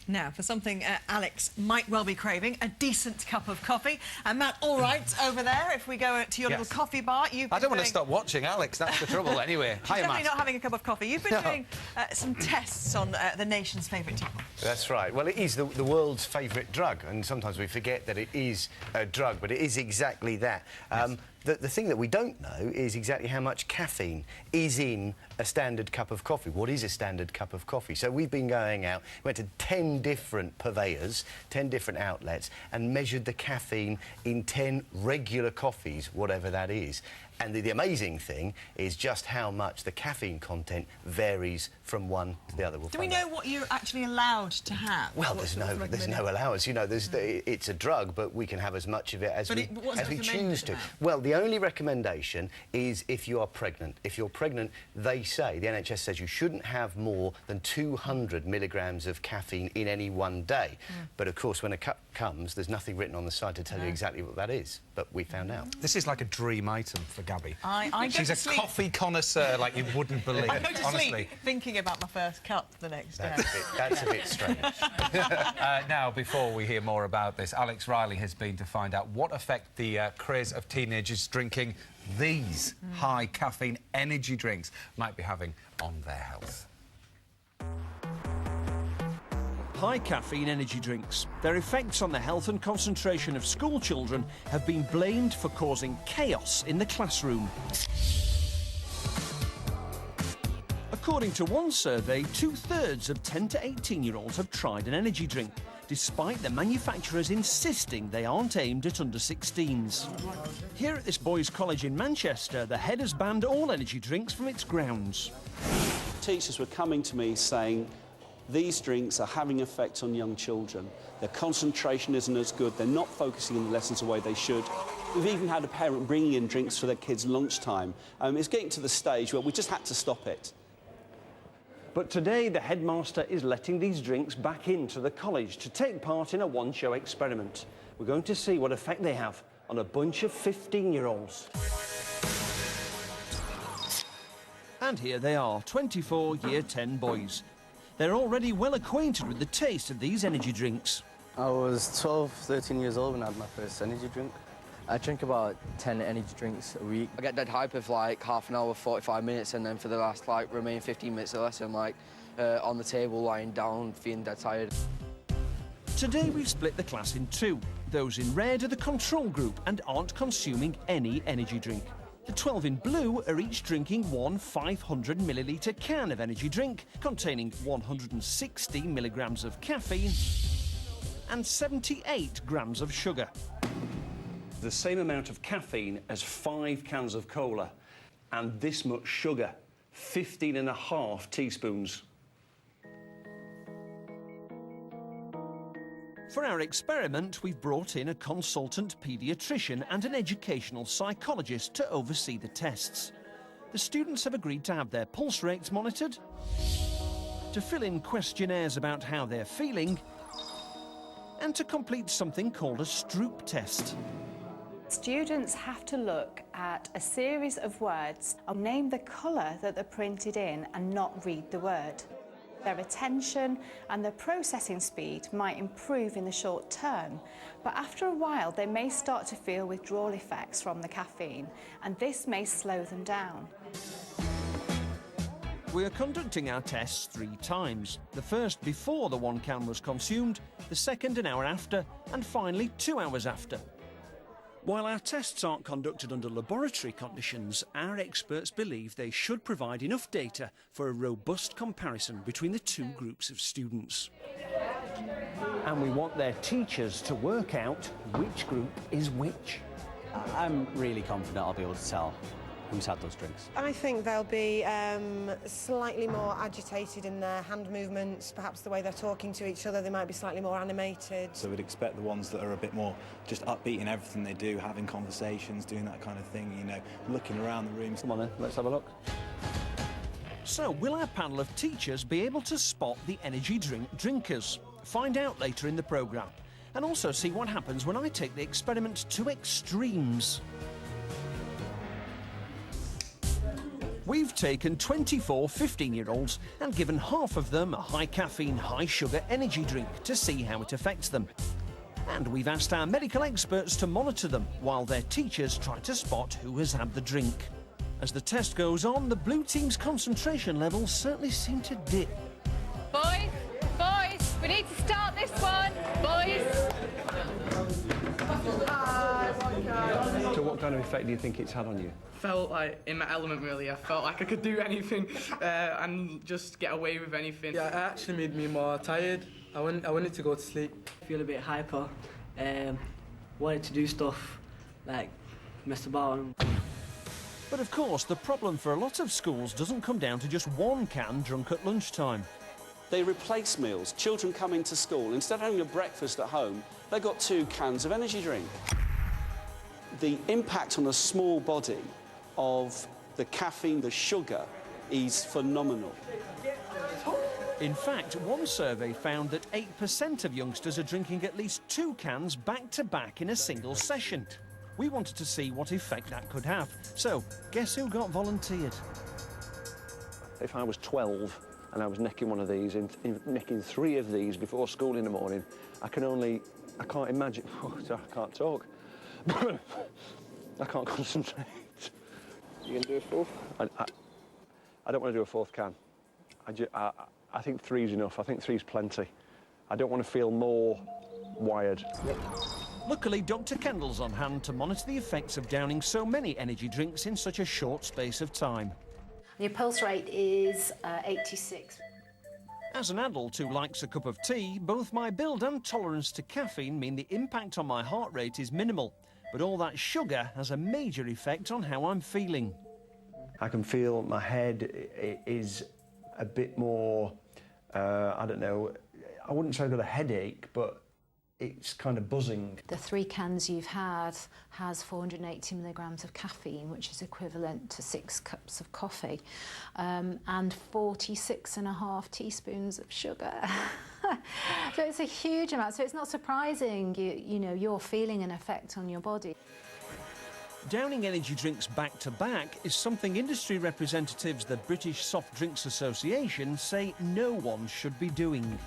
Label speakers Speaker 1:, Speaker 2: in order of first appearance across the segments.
Speaker 1: Now, for something Alex might well be craving, a decent cup of coffee. And Matt, all right, over there, if we go to your little coffee bar,
Speaker 2: I don't want to stop watching Alex, that's the trouble. Anyway, hi,
Speaker 1: definitely
Speaker 2: Matt.
Speaker 1: not having a cup of coffee. You've been doing some tests on the nation's favourite tea.
Speaker 3: That's right. Well, it is the world's favourite drug, and sometimes we forget that it is a drug, but it is exactly that. Yes. The thing that we don't know is exactly how much caffeine is in a standard cup of coffee. What is a standard cup of coffee? So we've been going out, went to 10 different purveyors, 10 different outlets, and measured the caffeine in 10 regular coffees, whatever that is. And the amazing thing is just how much the caffeine content varies from one to the other.
Speaker 1: Do we know what you're actually allowed to have?
Speaker 3: Well, there's no allowance. You know, it's a drug, but we can have as much of it as we choose to. Well, the only recommendation is if you are pregnant. If you're pregnant, they say, the NHS says you shouldn't have more than 200 milligrams of caffeine in any one day. But, of course, when a cup comes, there's nothing written on the side to tell you exactly what that is. But we found out.
Speaker 2: This is like a dream item for Gabby.
Speaker 1: She's
Speaker 2: a coffee connoisseur like you wouldn't believe.
Speaker 1: I go to sleep thinking about my first cup the next day.
Speaker 3: That's a bit strange.
Speaker 2: Now, before we hear more about this, Alex Riley has been to find out what effect the craze of teenagers drinking these high caffeine energy drinks might be having on their health.
Speaker 4: High caffeine energy drinks. Their effects on the health and concentration of school children have been blamed for causing chaos in the classroom. According to one survey, 2/3 of 10 to 18-year-olds have tried an energy drink, despite the manufacturers insisting they aren't aimed at under-16s. Here at this boys' college in Manchester, the head has banned all energy drinks from its grounds.
Speaker 5: Teachers were coming to me saying, these drinks are having effect on young children. Their concentration isn't as good. They're not focusing on the lessons the way they should. We've even had a parent bringing in drinks for their kids' lunchtime. It's getting to the stage where we just had to stop it.
Speaker 4: But today, the headmaster is letting these drinks back into the college to take part in a one-show experiment. We're going to see what effect they have on a bunch of 15-year-olds. And here they are, 24 Year 10 boys. They're already well acquainted with the taste of these energy drinks.
Speaker 6: I was 12, 13 years old when I had my first energy drink. I drink about 10 energy drinks a week. I get dead hyper for like half an hour, 45 minutes, and then for the last remaining 15 minutes of the lesson, on the table, lying down, feeling dead tired.
Speaker 4: Today we've split the class in two. Those in red are the control group and aren't consuming any energy drink. The 12 in blue are each drinking one 500-millilitre can of energy drink containing 160 milligrams of caffeine and 78 grams of sugar. The same amount of caffeine as 5 cans of cola, and this much sugar, 15.5 teaspoons. For our experiment, we've brought in a consultant paediatrician and an educational psychologist to oversee the tests. The students have agreed to have their pulse rates monitored, to fill in questionnaires about how they're feeling, and to complete something called a Stroop test.
Speaker 7: Students have to look at a series of words and name the colour that they're printed in and not read the word. Their attention and their processing speed might improve in the short term, but after a while they may start to feel withdrawal effects from the caffeine, and this may slow them down.
Speaker 4: We are conducting our tests 3 times. The first before the 1 can was consumed, the second an hour after, and finally 2 hours after. While our tests aren't conducted under laboratory conditions, our experts believe they should provide enough data for a robust comparison between the 2 groups of students. And we want their teachers to work out which group is which.
Speaker 8: I'm really confident I'll be able to tell who's had those drinks.
Speaker 9: I think they'll be slightly more agitated in their hand movements, perhaps the way they're talking to each other, they might be slightly more animated.
Speaker 10: So we'd expect the ones that are a bit more just upbeat in everything they do, having conversations, doing that kind of thing, you know, looking around the rooms.
Speaker 4: Come on then, let's have a look. So, will our panel of teachers be able to spot the energy drink drinkers? Find out later in the programme. And also see what happens when I take the experiment to extremes. We've taken 24 15-year-olds and given half of them a high-caffeine, high-sugar energy drink to see how it affects them. And we've asked our medical experts to monitor them while their teachers try to spot who has had the drink. As the test goes on, the blue team's concentration levels certainly seem to dip.
Speaker 11: Boys, we need to start this one. Boys.
Speaker 12: So what kind of effect do you think it's had on you?
Speaker 13: Felt like in my element, really. I felt like I could do anything and just get away with anything.
Speaker 14: Yeah, it actually made me more tired. I wanted to go to sleep.
Speaker 15: Feel a bit hyper. Wanted to do stuff like mess about.
Speaker 4: But of course, the problem for a lot of schools doesn't come down to just one can drunk at lunchtime.
Speaker 5: They replace meals. Children come into school, instead of having a breakfast at home, they got 2 cans of energy drink. The impact on a small body of the caffeine, the sugar, is phenomenal.
Speaker 4: In fact, one survey found that 8% of youngsters are drinking at least 2 cans back-to-back in a single session. We wanted to see what effect that could have. So, guess who got volunteered?
Speaker 12: If I was 12 and I was necking one of these, necking 3 of these before school in the morning, I can't imagine. Oh, I can't talk. I can't concentrate.
Speaker 14: You gonna do a fourth?
Speaker 12: I don't want to do a 4th can. I think 3's enough. I think 3's plenty. I don't want to feel more wired.
Speaker 4: Luckily, Dr. Kendall's on hand to monitor the effects of downing so many energy drinks in such a short space of time.
Speaker 16: Your pulse rate is 86.
Speaker 4: As an adult who likes a cup of tea, both my build and tolerance to caffeine mean the impact on my heart rate is minimal. But all that sugar has a major effect on how I'm feeling.
Speaker 12: I can feel my head is a bit more, I don't know, I wouldn't say I've got a headache, but it's kind of buzzing.
Speaker 16: The 3 cans you've had has 480 milligrams of caffeine, which is equivalent to 6 cups of coffee, and 46.5 teaspoons of sugar. So it's a huge amount. So it's not surprising, you know, you're feeling an effect on your body.
Speaker 4: Downing energy drinks back-to-back is something industry representatives, the British Soft Drinks Association, say no one should be doing.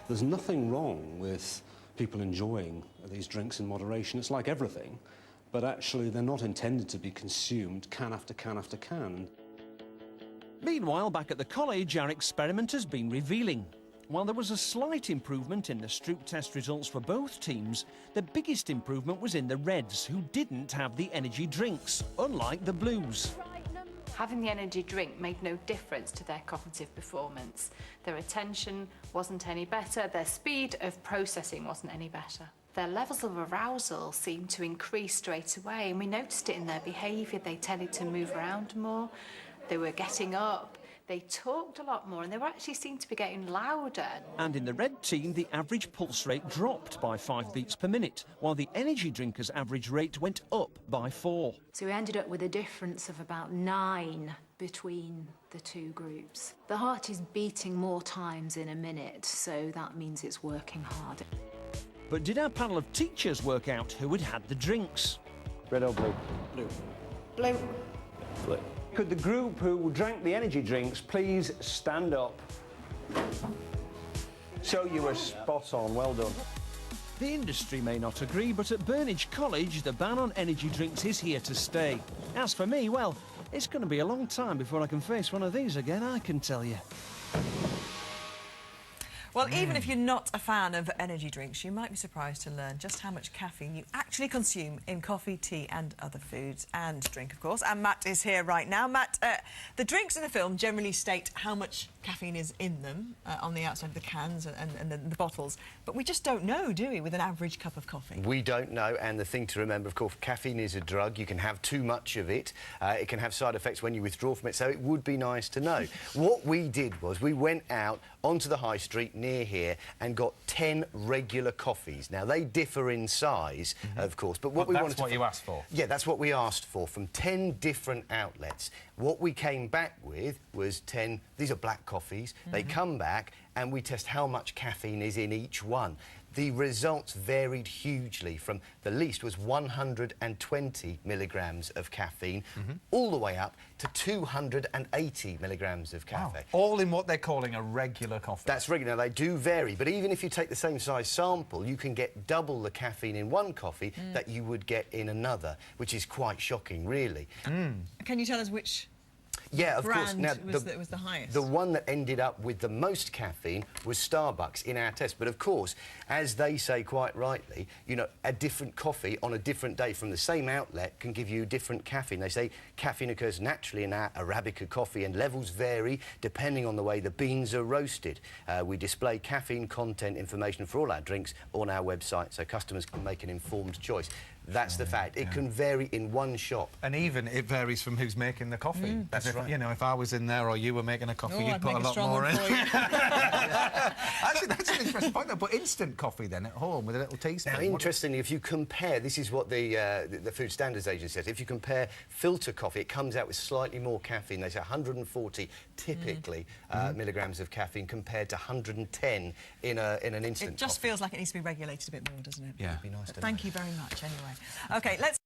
Speaker 17: There's nothing wrong with people enjoying these drinks in moderation. It's like everything, but actually they're not intended to be consumed can after can after can.
Speaker 4: Meanwhile, back at the college, our experiment has been revealing. While there was a slight improvement in the Stroop test results for both teams, the biggest improvement was in the Reds, who didn't have the energy drinks, unlike the Blues.
Speaker 7: Having the energy drink made no difference to their cognitive performance. Their attention wasn't any better, their speed of processing wasn't any better. Their levels of arousal seemed to increase straight away, and we noticed it in their behaviour. They tended to move around more, they were getting up, they talked a lot more, and they actually seemed to be getting louder.
Speaker 4: And in the Red team, the average pulse rate dropped by 5 beats per minute, while the energy drinkers' average rate went up by 4.
Speaker 16: So we ended up with a difference of about 9 between the 2 groups. The heart is beating more times in a minute, so that means it's working harder.
Speaker 4: But did our panel of teachers work out who had had the drinks?
Speaker 12: Red or blue?
Speaker 14: Blue.
Speaker 9: Blue.
Speaker 12: Blue. Could the group who drank the energy drinks please stand up? So you were spot on, well done.
Speaker 4: The industry may not agree, but at Burnage College, the ban on energy drinks is here to stay. As for me, well, it's going to be a long time before I can face one of these again, I can tell you.
Speaker 1: Well, even if you're not a fan of energy drinks, you might be surprised to learn just how much caffeine you actually consume in coffee, tea and other foods and drink, of course. And Matt is here right now. Matt, the drinks in the film generally state how much caffeine is in them on the outside of the cans and the bottles. But we just don't know, do we, with an average cup of coffee?
Speaker 3: We don't know, and the thing to remember, of course, caffeine is a drug. You can have too much of it. It can have side effects when you withdraw from it, so it would be nice to know. What we did was we went out onto the high street near here and got 10 regular coffees. Now, they differ in size, of course, but what we wanted to...
Speaker 2: That's what you asked for?
Speaker 3: Yeah, that's what we asked for, from 10 different outlets. What we came back with was 10... These are black coffees. They come back and we test how much caffeine is in each one. the results varied hugely. From the least was 120 milligrams of caffeine, all the way up to 280 milligrams of caffeine.
Speaker 2: Wow. All in what they're calling a regular coffee.
Speaker 3: That's regular. They do vary, but even if you take the same size sample, you can get double the caffeine in one coffee that you would get in another, which is quite shocking, really.
Speaker 1: Can you tell us which
Speaker 3: Yeah, of course.
Speaker 1: brand
Speaker 3: Now,
Speaker 1: was the highest?
Speaker 3: The one that ended up with the most caffeine was Starbucks in our test. But of course, as they say quite rightly, you know, a different coffee on a different day from the same outlet can give you different caffeine. They say caffeine occurs naturally in our Arabica coffee and levels vary depending on the way the beans are roasted. We display caffeine content information for all our drinks on our website so customers can make an informed choice. That's the fact. It can vary in one shop.
Speaker 2: And even it varies from who's making the coffee.
Speaker 3: That's right.
Speaker 2: You know, if I was in there or you were making a coffee, you'd
Speaker 1: I'd
Speaker 2: put
Speaker 1: make
Speaker 2: a lot
Speaker 1: strong
Speaker 2: more
Speaker 1: one
Speaker 2: in.
Speaker 1: for you.
Speaker 2: Actually, that's an interesting point, though. But instant coffee, then, at home with a little teaspoon.
Speaker 3: Now, interestingly, if you compare, this is what the Food Standards Agency says, if you compare filter coffee, it comes out with slightly more caffeine. They say 140, typically, milligrams of caffeine compared to 110 in an instant
Speaker 1: It just
Speaker 3: coffee.
Speaker 1: feels like it needs to be regulated a bit more, doesn't it?
Speaker 2: Yeah.
Speaker 3: It'd be nice to
Speaker 1: Thank you very much, anyway. OK, let's...